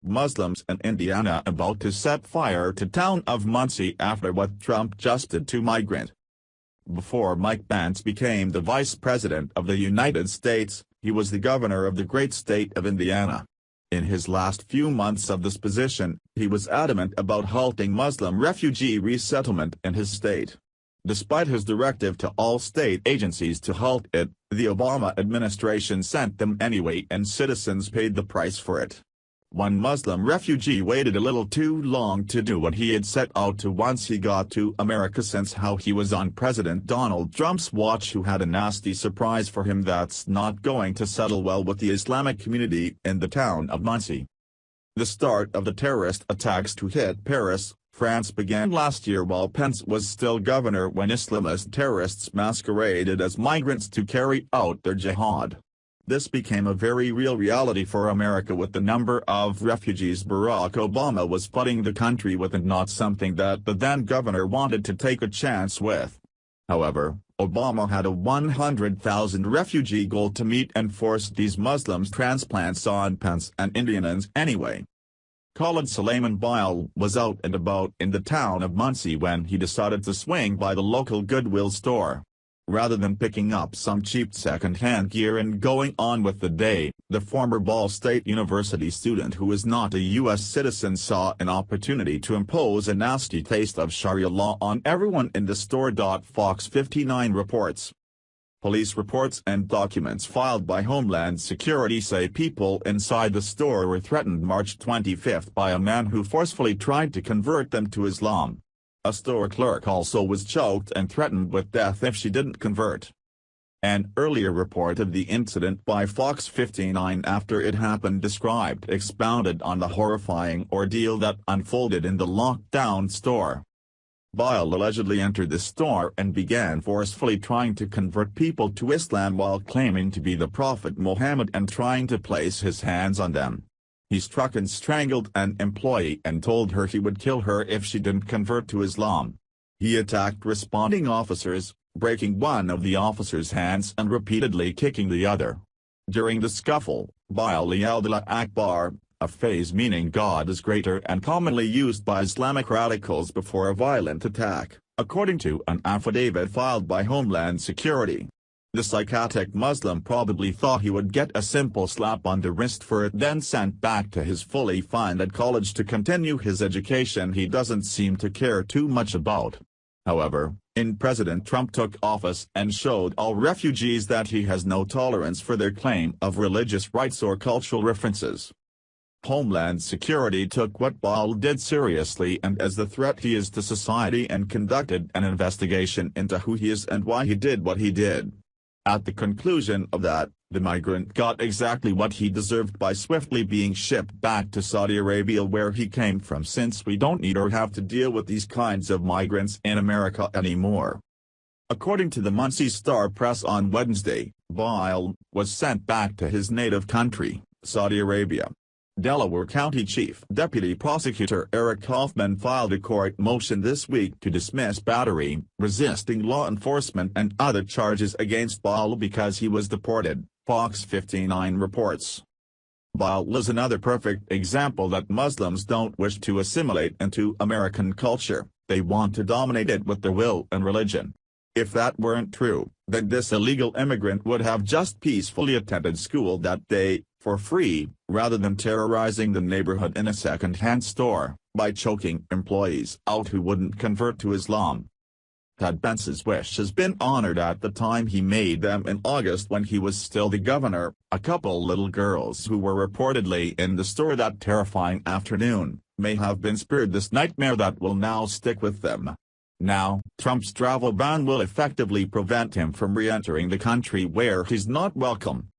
Muslims in Indiana about to set fire to town of Muncie after what Trump just did to Migrant. Before Mike Pence became the Vice President of the United States, he was the governor of the great state of Indiana. In his last few months of this position, he was adamant about halting Muslim refugee resettlement in his state. Despite his directive to all state agencies to halt it, the Obama administration sent them anyway and citizens paid the price for it. One Muslim refugee waited a little too long to do what he had set out to once he got to America, since how he was on President Donald Trump's watch, who had a nasty surprise for him that's not going to settle well with the Islamic community in the town of Muncie. The start of the terrorist attacks to hit Paris, France began last year while Pence was still governor, when Islamist terrorists masqueraded as migrants to carry out their jihad. This became a very real reality for America, with the number of refugees Barack Obama was flooding the country with, and not something that the then governor wanted to take a chance with. However, Obama had a 100,000 refugee goal to meet and forced these Muslims transplants on Pence and Indianans anyway. Khalid Suleiman Bile was out and about in the town of Muncie when he decided to swing by the local Goodwill store. Rather than picking up some cheap second-hand gear and going on with the day, the former Ball State University student, who is not a U.S. citizen, saw an opportunity to impose a nasty taste of Sharia law on everyone in the store. Fox 59 reports. Police reports and documents filed by Homeland Security say people inside the store were threatened March 25 by a man who forcefully tried to convert them to Islam. A store clerk also was choked and threatened with death if she didn't convert. An earlier report of the incident by Fox 59 after it happened expounded on the horrifying ordeal that unfolded in the lockdown store. Bile allegedly entered the store and began forcefully trying to convert people to Islam while claiming to be the Prophet Muhammad and trying to place his hands on them. He struck and strangled an employee and told her he would kill her if she didn't convert to Islam. He attacked responding officers, breaking one of the officers' hands and repeatedly kicking the other. During the scuffle, Bile yelled "Allah Akbar," a phrase meaning God is greater and commonly used by Islamic radicals before a violent attack, according to an affidavit filed by Homeland Security. The psychotic Muslim probably thought he would get a simple slap on the wrist for it, then sent back to his fully funded college to continue his education he doesn't seem to care too much about. However, President Trump took office and showed all refugees that he has no tolerance for their claim of religious rights or cultural references. Homeland Security took what Bile did seriously and as the threat he is to society, and conducted an investigation into who he is and why he did what he did. At the conclusion of that, the migrant got exactly what he deserved by swiftly being shipped back to Saudi Arabia, where he came from, since we don't need or have to deal with these kinds of migrants in America anymore. According to the Muncie Star Press on Wednesday, Bile was sent back to his native country, Saudi Arabia. Delaware County Chief Deputy Prosecutor Eric Hoffman filed a court motion this week to dismiss battery, resisting law enforcement and other charges against Bile because he was deported, Fox 59 reports. Bile is another perfect example that Muslims don't wish to assimilate into American culture, they want to dominate it with their will and religion. If that weren't true, then this illegal immigrant would have just peacefully attended school that day, for free, rather than terrorizing the neighborhood in a second-hand store, by choking employees out who wouldn't convert to Islam. Ted Pence's wish has been honored at the time he made them in August when he was still the governor. A couple little girls who were reportedly in the store that terrifying afternoon may have been spared this nightmare that will now stick with them. Now, Trump's travel ban will effectively prevent him from re-entering the country where he's not welcome.